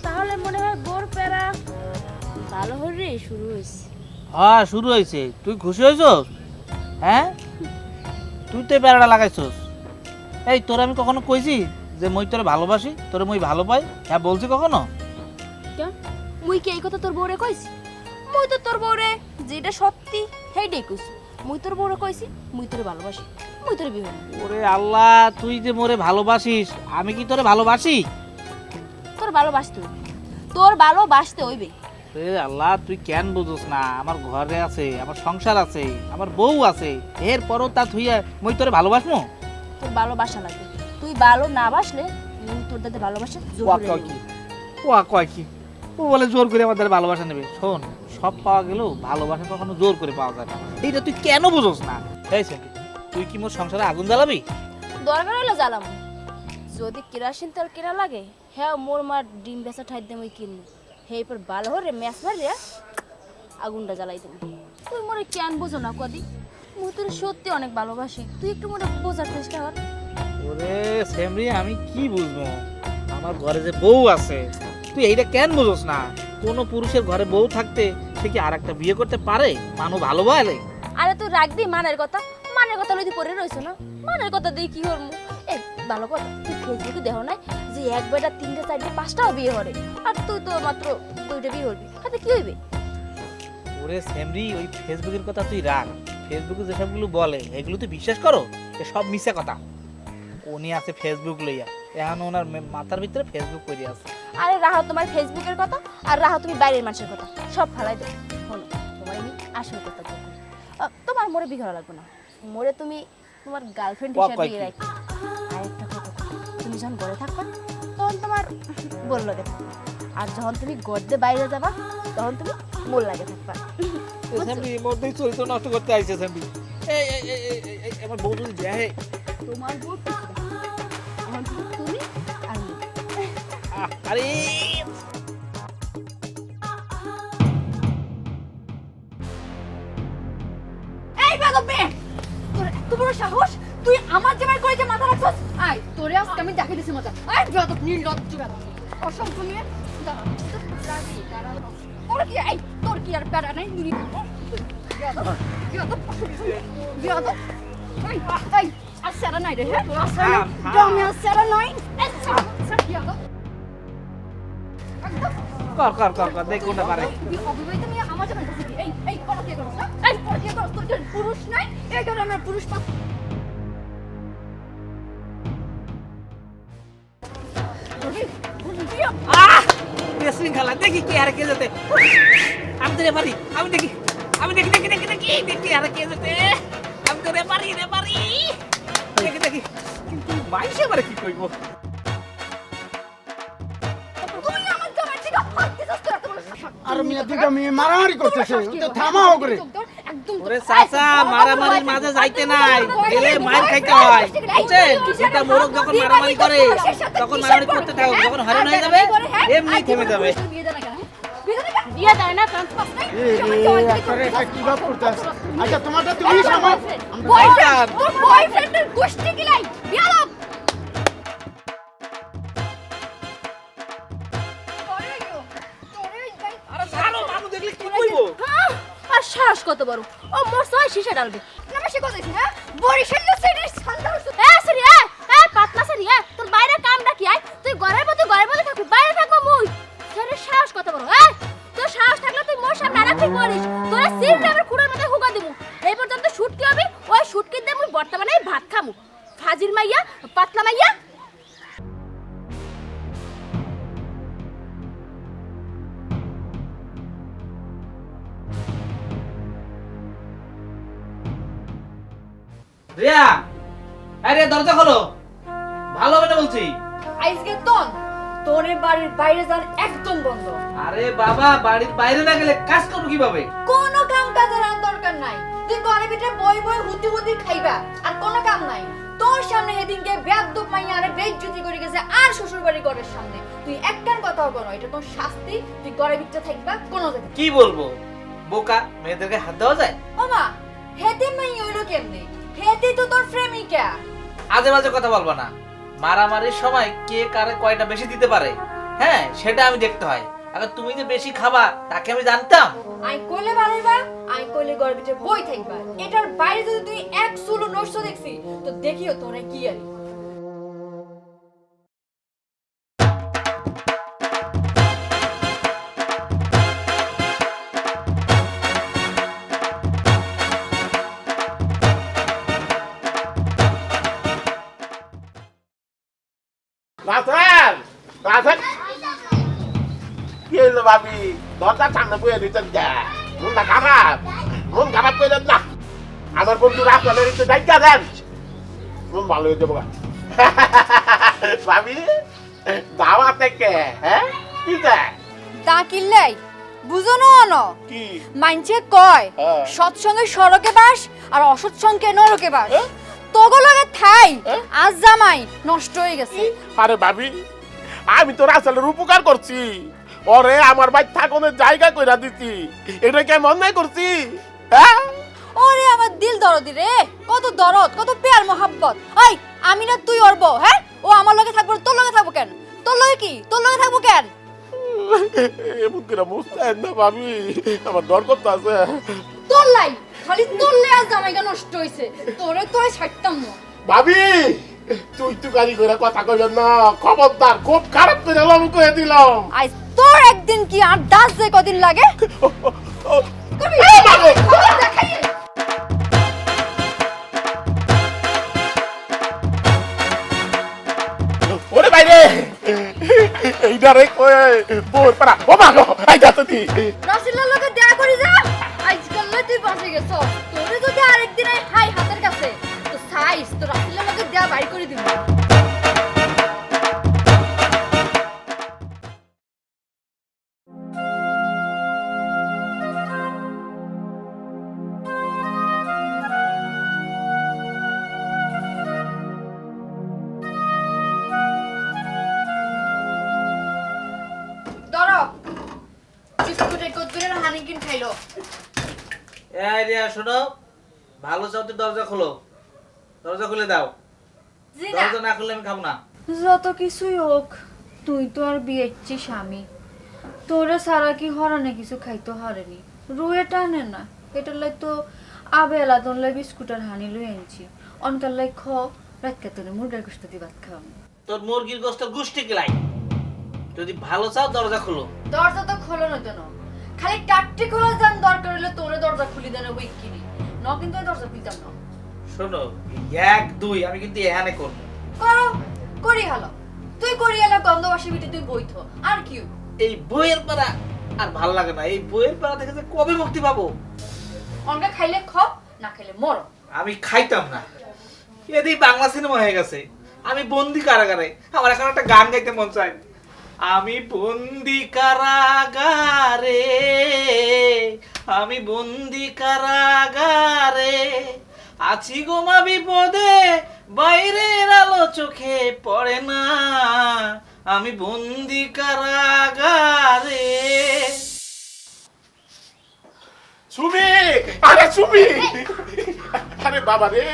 তাহলে মনে হয় বোর প্যারা ভালো হরে শুরু হয়েছে। হ্যাঁ শুরু হয়েছে। তুই খুশি হয়েছস? হ্যাঁ, তুই তো প্যারাটা লাগাইছস। এই তোর আমি কখনো কইছি যে মই তোরে ভালোবাসি, তোরে মই ভালো পাই? হ্যাঁ বলছি কখনো? কেন মুই কি এই কথা তোর বউরে কইছি? মুই তো তোর বউরে যেটা সত্যি সেইটাই কইছি। মুই তোর বউরে কইছি মুই তোরে ভালোবাসি, মুই তোরে বিয়ে করব। ওরে আল্লাহ, তুই যে মোরে ভালোবাসিস, আমি কি তোরে ভালোবাসি? তোর ভালোবাসতে হইবে, তোর ভালোবাসতে হইবে। এ আল্লাহ, তুই কেন বুঝোস না? আমার ঘরে আছে, আমার সংসার আছে, আমার বউ আছে, এরপরও তা তুই মই তোরে ভালোবাসমু? তোর ভালোবাসা লাগবে। তুই ভালো না বাসলে মুই তোর দাদা ভালোবাসা জোর করে নেব। ও কয় কি? ও বলে জোর করে আমাদের ভালোবাসা নেবে। শোন, সব পাওয়া গেলেও ভালোবাসা কখনো জোর করে পাওয়া যায় না। এইটা তুই কেন বুঝোস না? এই সেন্টি, তুই কি মোর সংসারে আগুন জ্বালাবি? দরকার হইলে জ্বালাম। যদি কেরাসিন তেল কেনা লাগে, হ্যাঁ মোর মার ডিম বেচা ঠাই দিয়ে মই কিনবো। হে পর ভালো হরে ম্যাচ মারিয়া আগুনটা জ্বালাই দেবো। তুই মোরে কেন বোঝো না কদি? মুই তোর সত্যি অনেক ভালোবাসি, তুই একটু মোরে বোঝার চেষ্টা কর। ওরে সেমরি, আমি কি বুঝবো? আমার ঘরে যে বউ আছে, তুই এইটা কেন বুঝোস না? কোনো পুরুষের ঘরে বউ থাকতে সে কি আর একটা বিয়ে করতে পারে? মানুষ ভালোবাসে। আরে তুই রাখবি মানের কথা লইতে পড়ে রইছ না। মানের কথা দিয়ে কি করবো? এই ভালো কথা, তুই ফেসবুকে দেখো নাই যে এক বেটা 3টে 4টে 5টাও বিয়ে হরে, আর তুই তো মাত্র 2টে বিয়ে হরবি। তাতে কি হইবে? ওরে সেমরি, ওই ফেসবুকের কথা তুই রাখ। ফেসবুকে যেসবগুলো বলে এগুলো তুই বিশ্বাস করো? এ সব মিছা কথা। উনি আছে ফেসবুক লইয়া, এখন ওনার মাথার ভিতরে ফেসবুক করে আছে। আরে রাহা তোমার ফেসবুকের কথা, আর রাহা তুমি বাইরের মানুষের কথা, সব ফালাই দেবো। শোনো, তোমার আমি আসল কথা বলবো। তোমার মোরে বিয়ে করা লাগবে না। মোরে তুমি তোমার গার্লফ্রেন্ড হিসেবে বিয়ে রাখো। আর একটা কথা, তুমি যখন ঘরে থাকবা তখন তোমার বোর লাগে থাকবা, আর যখন তুমি গর্দে বাইরে যাবা তখন তুমি মোর লাগে থাকবা। সেমরি মধ্যেই চরিত্র নষ্ট করতে আইছে সেমরি। এই এই এই এই আমার বউ যদি যায়, তোমার বউ এখন তুমি আর আমি। আরে এই বেদব মেয়ে, তোর এত বড় সাহস, তুই আমার জামাই করে যে মাথা রাখছস? আয় তোরে আজকে আমি দেখাই দিছি মজা। আয় বেদব, নির্লজ্জ বেদব, অসংখ্য মেয়ে। দাঁড়া দাঁড়া, তোর কি এই তোর কি আর প্যারা নাই? বেদব বেদব বেদব। এই এই আর সেরা নাই রে, হ্যাঁ আর সেরা নাই, আর সেরা নাই। এই বেদব কর কর কর কর দেখ কোনটা পারে। তুই অবিবাহিত মেয়ে আমার জামাই কাছে দিবি। এই পরকীয়া করছ না? এই পরকীয়া করছ, তুই যে পুরুষ নাই, এই কারণে আমার পুরুষ পাপ। শৃঙ্খলা দেখি কি আর কে যেতে। আমি তো রে পারি, আমি দেখি, আমি দেখি দেখি দেখি দেখি দেখি আর কে যেতে। আমি তো রে পারি দেখি দেখি, কিন্তু বাইশে বারে কি কইব। তুই আমার জামাই থেকে হাত দিছস তো এত বড় সাহস। আর মিয়া দুইটা মেয়ে মারামারি করতেছে, তো থামাও করে। একদম ওরে চাচা, মারামারির মাঝে যাইতে নাই, গেলে মার খাইতে হয়, বুঝছেন? এটা মোরগ যখন মারামারি করে তখন মারামারি করতে থাকো, যখন হরণ হয়ে যাবে এমনি থেমে যাবে। বিয়ে দেনা কেন? বিয়ে দেনা কেন? বিয়ে দেয় না কারণ একটা কি ভাব করতেছ? আচ্ছা তোমারটা তুমি সামা। বয়ফ্রেন্ড, তোর বয়ফ্রেন্ডের গোষ্ঠী গিলাই বিয়ালক। আরে জানো মানু দেখলে কি কইবো? আর সাহস কত বড়, ও মোর সয় শিশা ডালবে। না বেশি কথা না, হ্যাঁ? বরিশাল সেটের সন্ধ্যা হচ্ছে। সরি পাতলা সরি তোর বাইরে কামটা কি আয়? তুই ঘরের মধ্যে থাকবি, বাইরে থাকবো মুই। তোর সাহস কত বড়, তোর সাহস থাকলে তুই মোর সামনে আর কি করিস? তোর সিল আমার খুঁড়ের মধ্যে হুকা দিমু। এই পর্যন্ত শুটকি হবে, ওই শুটকি দিয়ে মুই বর্তমানে ভাত খামু। ফাজিল মাইয়া, পাতলা মাইয়া। রিয়া, আরে দরজা খোলো, ভালো হবে না বলছি। আজকে তোরে বাড়ির বাইরে যান একদম বন্ধ। আরে বাবা, বাড়ির বাইরে না গেলে কাজ করবো কিভাবে? কোনো কাম কাজের আর দরকার নাই। তুই ঘরে ভিতরে বই বই হুতি খাইবা, আর কোনো কাম নাই। তোর সামনে সেদিনকে বেয়াদব মাইয়া আরে বেইজ্জতি করে গেছে আর শ্বশুর বাড়ি ঘরের সামনে। তুই একটান কথাও কোনো, এটা তোর শাস্তি। তুই ঘরের ভিতরে থাকবা, কোনো যেতে। কি বলবো, বোকা মেয়েদেরকে হাত দেওয়া যায়? ও মা, হেতে মাই হইলো কেমনে? হেতে তো তোর প্রেমিকা। আজে বাজে কথা বলবা না। মারামারির সময় কে কারে কয়টা বেশি দিতে পারে, হ্যাঁ সেটা আমি দেখতে হয়। আগে তুমি যে বেশি খাবা তাকে আমি জানতাম? আই কইলে বাড়াইবা, আই কইলে ঘরের ভিতরে বই থাকবা। এটার বাইরে যদি তুই এক চুলো নষ্ট দেখছি, তো দেখিও তোরে কি আরি। রাসেল, রাসেল, কি হইলো ভাবি? দরজার সামনে বয়ে দিতেন যা। মন খারাপ কইলেন না। আমার বন্ধু রাসেলের একটু দেখা দেন, মন ভালো হয়ে যাবো। ভাবি, দাওয়া থেকে, হ্যাঁ কি দেয়? তা কিল্লাই বুঝো না কি? মাইনছে কয় হ্যাঁ। সৎসঙ্গে সড়কে বাস আর অসৎসঙ্গে নরকে বাস। হ্যাঁ? তোগো লগে থাই হ্যাঁ? আজ জামাই নষ্ট হয়ে গেছে। আরে ভাবি, আমি তো রাসেলের উপকার করছি, ওরে আমার ভাই থাকনের জায়গা কইরা দিছি। এটা কি আমি অন্যায় করছি? হ্যাঁ, ওরে আমার দিল দরদি রে, কত দরদ, কত প্যার মোহাব্বত। এই আমি না তুই ওর বউ, হ্যাঁ? ও আমার লগে থাকবো, তোর লগে থাকবো কেন? তোর লগে কি, তোর লগে থাকবো কেন? এমন করে বুঝতেন না ভাবি, আমার ডর করতে আছে। তোর লাই, খালি তোর লাই আজ জামাইটা নষ্ট হইছে। তোরে তোরে ছাড়তাম না। ভাবি, তুই তো গাড়ি করে কথা কইবেন না, খবরদার, খুব খারাপ করে লাভ করে দিলাম। আজ তোর একদিন কি আর দাস যে কদিন লাগে? করবি? দেখাই। ওরে বাইরে, এইটা রে বোর পারা, ও মা গো, আই যাতে দি। রাসেলের লগে দেখা করি যা। আজকাল তুই বাঁচে গেছ। তোরে যদি আরেকদিন আই হাই হাতের কাছে, তো সাইজ তো রাসেলের লগে দেয়া বাইর করে দিব। ধরো বিস্কুটের কদ্দুরের হানিকিন খাইলো। এই রিয়া শোনো, ভালো চাও তো দরজা খোলো, দরজা খুলে দাও। জি না, দরজা না খুললে আমি খাবো না। যত কিছুই হোক, তুই তো আর বিয়েছি স্বামী, তোরে সারা কি হরানে কিছু খাইতে হারেনি, রুয়ে টানে না। এটার লাই তো আবেলা তোর লাই বিস্কুট আর হানি লই আনছি। অনকার লাই খ রাতকে তোরে মুরগার গোস্ত দিয়ে ভাত খাওয়াম। তোর মুরগির গোস্ত গুষ্টি কিলাই, যদি ভালো চাও দরজা খোলো। দরজা তো খোলো না কেন, খালি টাট্টি খোলা যান, দরকার হলে তোরে দরজা খুলি দেন ওই কিনি ন, কিন্তু এই দরজা খুলতাম না। শোনো 1 2 আমি কিন্তু এখানে করব। করো, করি হালো, তুই করি এলা গন্ধবাসী বিটি তুই বইথ আর কি। এই বইয়ের পাড়া আর ভাল লাগে না, এই বইয়ের পাড়া থেকে যে কবে মুক্তি পাবো। অনকা খাইলে খাও, না খাইলে মরো। আমি খাইতাম না, এদি বাংলা সিনেমা হয়ে গেছে। আমি বন্দি কারাগারে, আমার এখন একটা গান গাইতে মন চায়। আমি বন্দি কারাগারে, আমি বন্দি কারাগারে, আছি গো মা বিপদে, বাইরের আলো চোখে পড়ে না, আমি বন্দি কারাগারে। সুমি, আরে সুমি, আরে বাবা রে,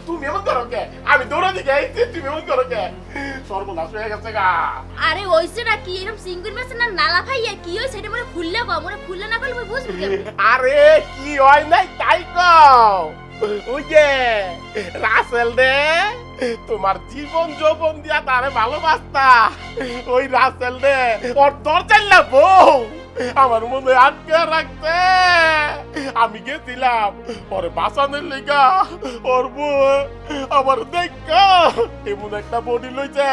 তুমি এমন করো কে? আমি দৌড়া দিকে আইছি, তুমি এমন করো কে? সর্বনাশ হয়ে গেছে গা। আরে ওইছে না কি এরকম সিঙ্গুর মেসে না নালা ভাইয়া কি হইছে এটা মনে খুললে কও, মনে খুললে না করলে মই বুঝবি কেমনে? আরে কি হয় নাই তাই কও। ওই যে রাসেল রে, তোমার জীবন যৌবন দিয়া তারে ভালোবাসতা, ওই রাসেল রে ওর দরজাল্লা বউ আমার মনে আটকে রাখতে। আমি গেছিলাম ওরে বাঁচানোর লেগা, ওর বউ আমার দেখা এমন একটা বডি লইছে,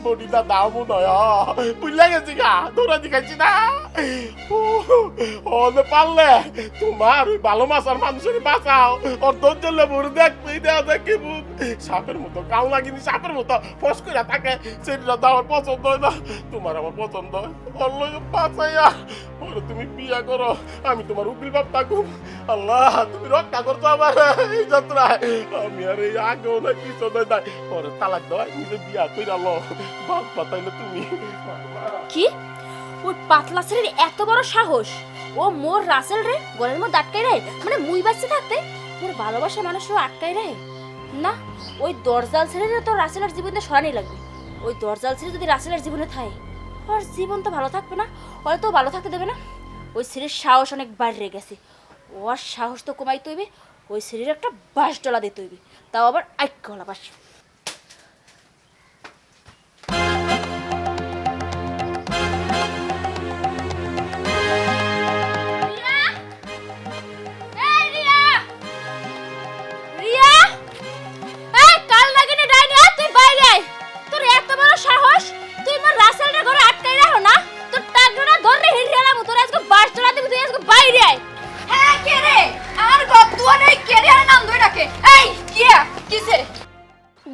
বডিটা দাও মনে হয় বুঝলে গেছি গা, দৌড়া দিখাইছি না। ওনে পারলে তোমার ওই ভালো মাছার মানুষের বাঁচাও, ওর দরজাল্লা বড় দেখতেই দেওয়া দেখি সাপের মতো কাউ লাগিনি, সাপের মতো ফস করে থাকে, সেটা তো আমার পছন্দ হয় না, তোমার আমার পছন্দ হয়। ওর লগে বাঁচাইয়া ওরে তুমি বিয়া করো, আমি তোমার উকিল বাপ থাকুম। আল্লাহ তুমি রক্ষা করছো আমার এই যাত্রায়। আমি আর এই আগেও না কিছু নাই, ওরে তালাক দেওয়া নিজে বিয়া কইরা লো, বাপ পাতাইলে তুমি। কি ওই পাতলা ছেলের এত বড় সাহস, ও মোর রাসেল রে গলের মধ্যে আটকাই রে, মানে মুই বাঁচতে থাকতে মোর ভালোবাসা মানুষও আটকাই রে না। ওই দরজাল ছেলের তো রাসেলের জীবনে সরানি লাগবে। ওই দরজাল ছেলে যদি রাসেলের জীবনে থাকে, ওর জীবন তো ভালো থাকবে না, ওরা তো ভালো থাকতে দেবে না। ওই ছেলের সাহস অনেক বাড়িয়ে গেছে, ওর সাহস তো কমাইতে হইবে, ওই ছেলের একটা বাস ডলা দিতে হইবে, তাও আবার আইকলা বাস।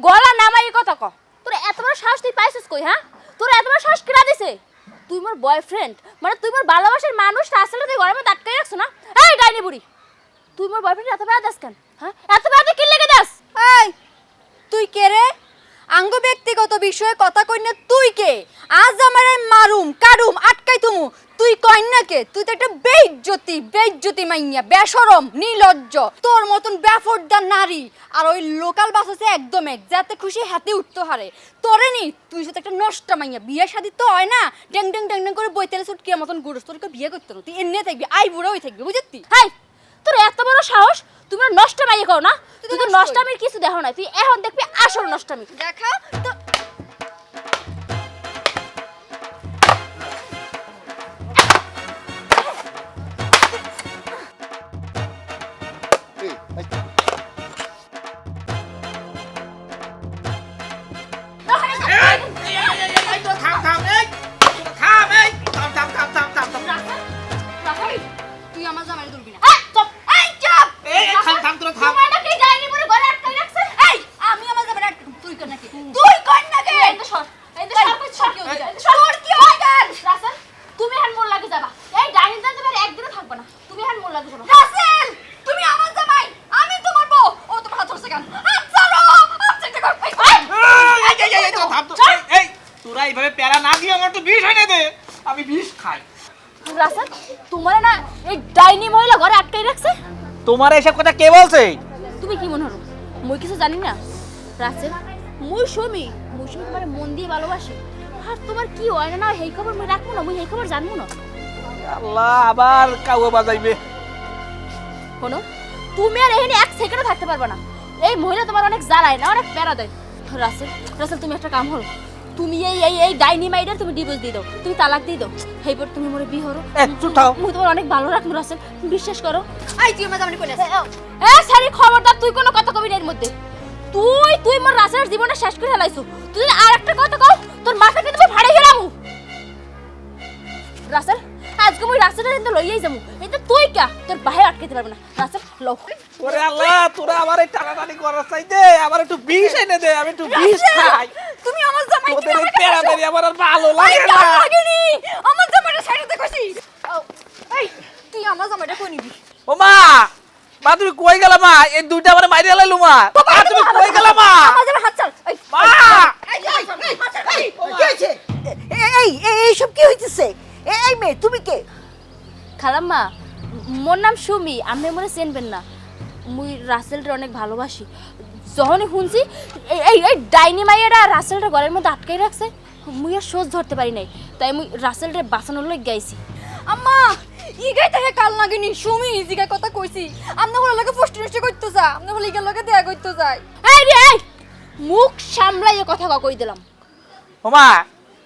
গলা নামাই কথা ক, তোর এত বড় সাহস তুই পাইছিস কই? হ্যাঁ, তোর এত বড় সাহস কেডা দিছে? তুই মোর বয়ফ্রেন্ড, মানে তুই মোর ভালোবাসার মানুষ, আসলে তুই ঘরের মধ্যে আটকাই রাখছ না? এই ডাইনি বুড়ি, তুই মোর বয়ফ্রেন্ড এত বেড়া দাস কেন? হ্যাঁ, এত বেড়া তুই কি লেগে দাস? এই তুই কে রে? আঙ্গ ব্যক্তিগত বিষয়ে কথা কই না, তুই কে? আজ আমারে মারুম কারুম আটকাই তুমু, তুই কই না কে? তুই তো একটা বেইজ্জতি মাইয়া, বেশরম, নির্লজ্জ, তোর মতন বেফরদা নারী আর ওই লোকাল বাস আছে একদম এক, যাতে খুশি হাতে উঠতে হারে তোরে নি। তুই তো একটা নষ্ট মাইয়া, বিয়ে শাদী তো হয় না, ড্যাং ড্যাং ড্যাং ড্যাং করে বইতেলে সুটকিয়া মতন ঘুরস, তোরকে বিয়ে করতে না, তুই এমনি থাকবি, আই বুড়া হয়ে থাকবি, বুঝতি? হাই, তোর এত বড় সাহস, তুই মোর নষ্ট মাইয়া কও না? তুই তো নষ্টামির কিছু দেখো না, তুই এখন দেখবি আসল নষ্টামি। দেখা তো তুই আমার জামাই ধরবি না। আমি আমার জামাই তুই কর নাকি? তুই কর নাকি? তোর কি হয় গান? তুমি এখন মোর লাগে যাবা, এই ডাইনিং টা তোমার একদিনও থাকবে না, তুমি এখন মোর লাগে যাবা। রাসেল, তুমি আমার জামাই, আমি তোমার বউ। ও তোমার হাত ধরছে কেন? হাত ছাড়ো, হাত ছেড়ে কর। এই তোরা এইভাবে প্যারা না দিয়ে আমার তো বিষ এনে দে, আমি বিষ খাই। রাসেল, তোমার না এই ডাইনি মহিলা ঘরে আটকাই রাখছে? তোমার এসব কথা কে বলছে? তুমি কি মনে হলো মুই কিছু জানি না? রাসেল, মুই সুমি তোমার মন দিয়ে ভালোবাসি, আর তোমার কি হয় না এই খবর মুই রাখবো না, মুই এই খবর জানবো না। আল্লাহ, আবার কাউয়া বাজাইবে। শোনো, তুমি আর এখানে এক সেকেন্ডও থাকতে পারবে না, এই মহিলা তোমার অনেক জ্বালায় না, অনেক প্যারা দেয়। রাসেল, তুমি একটা কাম হলো, তুমি এই ডাইনি মাইডার তুমি ডিভোর্স দিয়ে দাও, তুমি তালাক দিয়ে দাও, এইবার তুমি মোরে বিয়ে হরো। চুপ থাও। মুই তোমার অনেক ভালো রাখবো রাসেল, বিশ্বাস করো। আই তুই আমার জামাই কইলাস এ সারি খবরদার, তুই কোনো কথা কবি না এর মধ্যে। তুই মোর রাসেলের জীবনটা শেষ করে ফেলাইছো। তুই যদি আর একটা কথা কও তোর মাথা কিন্তু আমি ফাড়াই গেলামু। রাসেল আজকে মুই রাসেলের এনে লইয়াই যামু, এটা তুই কা তোর বাহে আটকাইতে পারবে না। রাসেল লও। ওরে আল্লাহ, তোরা আমার এই টানাটানি করার চাইতে আমার একটু বিষ এনে দে, আমি একটু বিষ খাই। তুমি আমার জামাই তোদের এই পেরাদারি আমার আর ভালো লাগে না। লাগেনি আমার জামাইটা ছাড়তে কইছি। এই তুই আমার জামাইটা কই নিবি? ও মা, মা তুমি কই গেলা মা? এই দুইটা আমারে মাইরা লাইলু মা। মা তুমি কই গেলা মা? আমার জামাই হাত ছাড়। এই মা কি হয়েছে? এইসব কি হইতেছে? এই মেয়ে তুমি কে? খালাম্মা, মোর নাম সুমি, আমি মনে চেনবেন না। মুই রাসেলটা অনেক ভালোবাসি। যখনই শুনছি এই ডাইনি মাইয়ারা রাসেলটা ঘরের মধ্যে আটকাই রাখছে, মুই আর সোজ ধরতে পারি নাই, তাই মুই রাসেলটা বাঁচানোর লই গাইছি। আম্মা ইগাই তাহে কাল নাগিনি সুমি ইজিগাই কথা কইছি। আমনে হলো লাগে পোস্ট নষ্ট করতে যা, আমনে হলো ইগার লাগে দেয়া করতে যাই। এই রে এই, মুখ সামলাইয়ে কথা কই দিলাম। ও মা,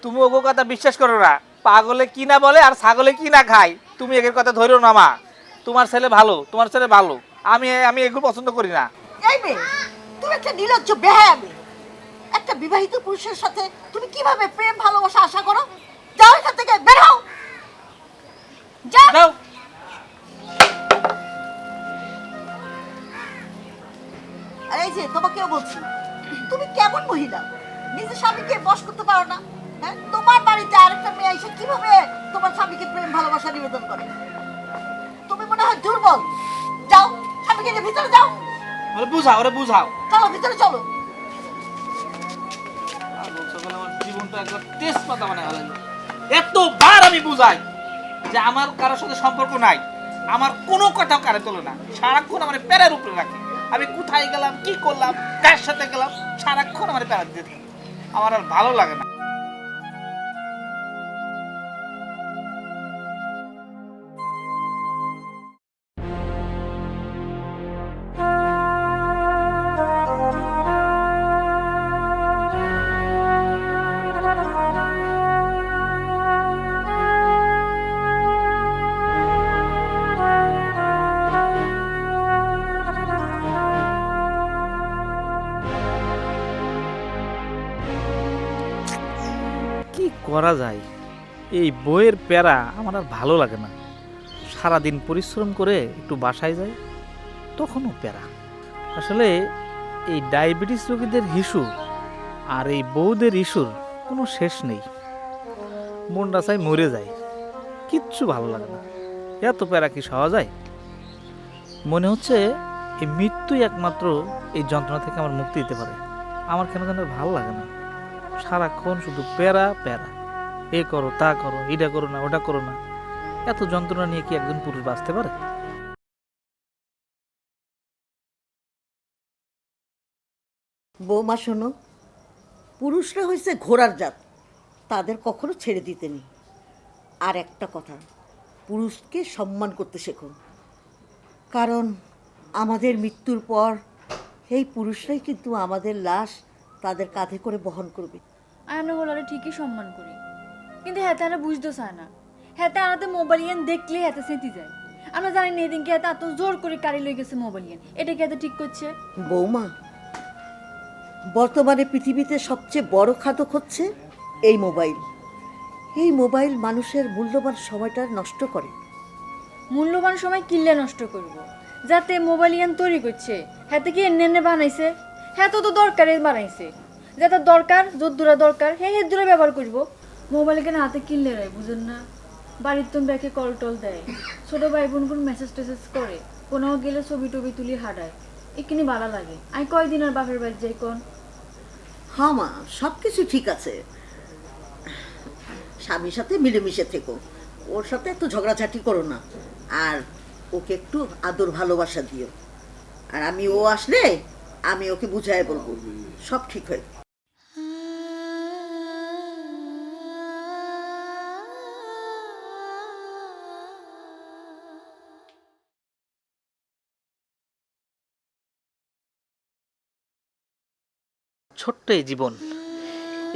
তুমি ওগো কথা বিশ্বাস করো না। পাগলে কি না বলে আর ছাগলে কি না খায়, তুমি এর কথা ধরো না মা। তোমার ছেলে ভালো, তোমার ছেলে ভালো, আমি এগুলো পছন্দ করি না। এই মেয়ে তুমি একটা নির্লজ্জ বেহায়া মেয়ে। একটা বিবাহিত পুরুষের সাথে তুমি কিভাবে প্রেম ভালোবাসা আশা করো? যাও এখান থেকে, বের হও। যাও। আর এই যে তোমাকেও বলছি, তুমি কেমন মহিলা? নিজের স্বামীকে বশ করতে পারো না? হ্যাঁ, তোমার বাড়িতে আরেকটা মেয়ে এসে কিভাবে তোমার স্বামীকে প্রেম ভালোবাসা নিবেদন করে? তুমি মনে হয় দুর্বল। যাও, স্বামীকে নিয়ে ভিতরে যাও। ওরে বুঝাও, ওরে বুঝাও। চলো ভিতরে চলো। পাগল ছাগল আমার জীবনটা একবার তেজপাতা বানায় ফেলাইলো। এতবার আমি বুঝাই যে আমার কারোর সাথে সম্পর্ক নাই, আমার কোনো কথাও কানে তোলে না, সারাক্ষণ আমার প্যারার উপরে রাখে। আমি কোথায় গেলাম, কি করলাম, কার সাথে গেলাম, সারাক্ষণ আমার প্যারা দিতে থাকে। আমার আর ভালো লাগে না। কি করা যায়? এই বইয়ের প্যারা আমার আর ভালো লাগে না। সারাদিন পরিশ্রম করে একটু বাসায় যাই, তখনও প্যারা। আসলে এই ডায়াবেটিস রোগীদের ইস্যু আর এই বউদের ইস্যুর কোনো শেষ নেই। মনটা চাই মরে যায়, কিচ্ছু ভালো লাগে না। এত প্যারা কি সহজ হয়? মনে হচ্ছে এই মৃত্যুই একমাত্র এই যন্ত্রণা থেকে আমার মুক্তি দিতে পারে। আমার কেন যেন আর ভালো লাগে না, সারাক্ষণ শুধু প্যারা প্যারা। এ করো, তা করো, এটা করো না, ওটা করো না। এত যন্ত্রণা নিয়ে কি একজন পুরুষ বাঁচতে পারে? বৌমা শোনো, পুরুষরা হয়েছে ঘোড়ার জাত, তাদের কখনো ছেড়ে দিতে নেই। আর একটা কথা, পুরুষকে সম্মান করতে শেখো, কারণ আমাদের মৃত্যুর পর এই পুরুষরাই কিন্তু আমাদের লাশ তাদের কাঁধে করে বহন করবে। আমরা ওলারে ঠিকই সম্মান করি, কিন্তু হ্যাঁ তারা বুঝতে চায় না। হ্যাঁ তারা মোবাইল ইয়ান দেখলেই এত সেঁতি যায়। আমরা জানি না এদিনকে এত জোর করে কারি লই গেছে মোবাইল ইয়ান, এটা কি এত ঠিক করছে? বৌমা, বর্তমানে পৃথিবীতে সবচেয়ে বড় খাদক হচ্ছে এই মোবাইল। এই মোবাইল মানুষের মূল্যবান সময়টা নষ্ট করে। মূল্যবান সময় কিনলে নষ্ট করব, যাতে মোবাইল ইয়ান তৈরি করছে হ্যাঁ কি এনে বানাইছে, হ্যাঁ তো দরকারে বানাইছে, যেটা দরকার যদ্দুরা দরকার হ্যাঁ দূরে ব্যবহার করব। মোবাইল কেন হাতে কিনলে রায় বুঝেন না? বাড়ির তো ব্যাকে কল টল দেয়, ছোট ভাই বোন কোন মেসেজ টেসেজ করে, কোথাও গেলে ছবি টবি তুলি হাঁটায়, এখানে ভালো লাগে। আমি কয়দিন আর বাপের বাড়ি যাই কোন? হ্যাঁ মা, সব কিছু ঠিক আছে, স্বামীর সাথে মিলেমিশে থেকো, ওর সাথে একটু ঝগড়াঝাটি করো না, আর ওকে একটু আদর ভালোবাসা দিও। আর ও আসলে আমি ওকে বুঝাই বলবো, সব ঠিক হয়ে। ছোট্ট এই জীবন,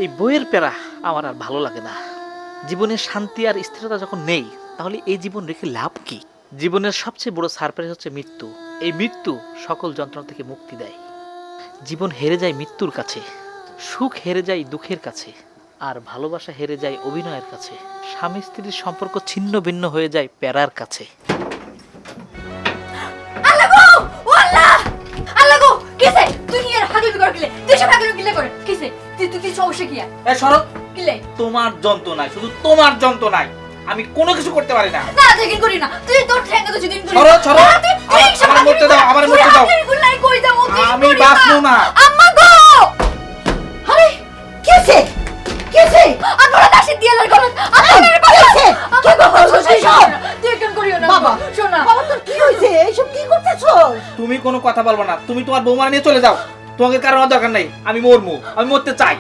এই বইয়ের প্যারা আমার আর ভালো লাগে না। জীবনের শান্তি আর স্থিরতা যখন নেই, তাহলে এই জীবন রেখে লাভ কি? জীবনের সবচেয়ে বড় সারপ্রাইজ হচ্ছে মৃত্যু। এই মৃত্যু সকল যন্ত্রণা থেকে মুক্তি দেয়। জীবন হেরে যায় মৃত্যুর কাছে, সুখ হেরে যায় দুঃখের কাছে, আর ভালোবাসা হেরে যায় অভিনয়ের কাছে। স্বামী স্ত্রীর সম্পর্ক ছিন্ন ভিন্ন হয়ে যায় প্যারার কাছে। আল্লাহ গো, ও আল্লাহ, আল্লাহ গো, কিসে তুই কি আর হাগলি করে গেলে? তুই সব হাগলি গিলে করে কিসে? তুই কি সমস্যা কি? এ শরৎ, কিলে তোমার যন্ত্রণায়, শুধু তোমার যন্ত্রণায় আমি কোনো কিছু করতে পারি না। না যেদিন করি না, তুই তোর ঠ্যাঙ্গা তো যেদিন করি। শরৎ, শরৎ, আমার মরতে দাও, আমার মরতে দাও। গুলাই কই যাবো? আমি বাঁচবো না। আম্মা গো, আরে কিসে কিসে আপনারা দাসের দিয়ালের গলত আপনাদের কিসে কি করছিস সব? তুই কেন করিও না বাবা শোনা। বাবা তোর কি হইছে? এইসব কি করতেছস? তুমি কোনো কথা বলবো না, তুমি তোমার বৌমা নিয়ে চলে যাও। তোমাকে কারণ দরকার নাই, আমি মরবো, আমি মরতে চাই।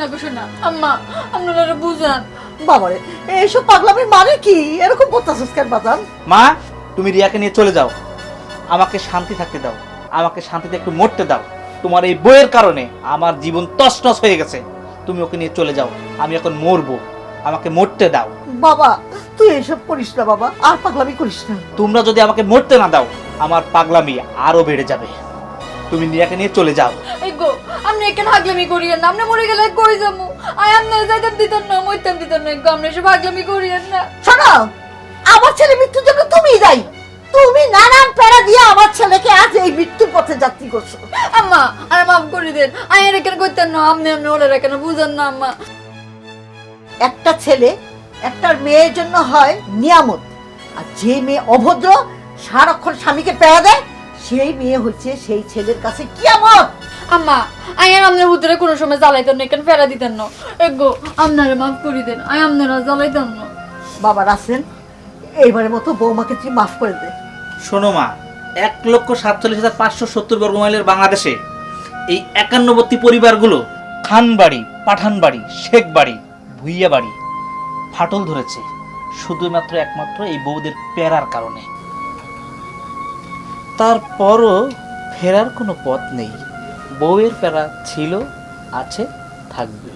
না গো শোনা, আম্মা আপনারা বুঝান। বাবারে এইসব পাগলামি মানে কি? এরকম করতেছস কেন বাজান? মা, তুমি রিয়াকে নিয়ে চলে যাও, আমাকে শান্তি থাকতে দাও, আমাকে শান্তিতে একটু মরতে দাও। তোমার এই বইয়ের কারণে আমার জীবন তছনছ হয়ে গেছে। তুমি ওকে নিয়ে চলে যাও, আমি এখন মরবো, আমাকে মরতে দাও। বাবা তুই এসব করিস না বাবা, আর পাগলামি করিস না। তোমরা যদি আমাকে মরতে না দাও, আমার পাগলামি আরো বেড়ে যাবে। তুমি রিয়াকে নিয়ে চলে যাও। এই গো, আপনি কেন হাগলামি করিয়েন না? আপনি মরে গেলে কই যাবো? আই আপনি যাইতাম দিতেন না, মইতাম দিতেন না। গো, আপনি এসব হাগলামি করিয়েন না। শোনো, আমার ছেলে মৃত্যুর জন্য তুমিই দায়ী। তুমি নানান প্যারা দিয়ে আমার ছেলেকে আজ এই মৃত্যুর পথে যাত্রী করছো। আম্মা আর মাফ করে দেন। আই এর কেন কইতেন না? আপনি ওরা কেন বুঝেন না আম্মা? একটা ছেলে একটা মেয়ের জন্য হয় নিয়ামত, আর যে মেয়ে অভদ্র সারাক্ষণ স্বামীকে প্যারা দেয়, সেই মেয়ে হচ্ছে সেই ছেলের কাছে কিয়ামত। আম্মা আই আর আপনার ভিতরে কোনো সময় জ্বালাইতেন না, কেন ফেরা দিতেন না? এগো আপনারা মাফ করে দেন, আই আপনারা জ্বালাইতেন না। বাবা রাসেল, এইবারের মতো বৌমাকে তুই মাফ করে দে। শোনো মা, 1,47,570 বর্গ মাইলের বাংলাদেশে এই 51টি পরিবারগুলো খান বাড়ি, পাঠান বাড়ি, শেখ বাড়ি, ভুইয়া বাড়ি ফাটল ধরেছে শুধুমাত্র একমাত্র এই বউদের প্যারার কারণে। তারপরও ফেরার কোনো পথ নেই। বউয়ের প্যারা ছিল, আছে, থাকবে।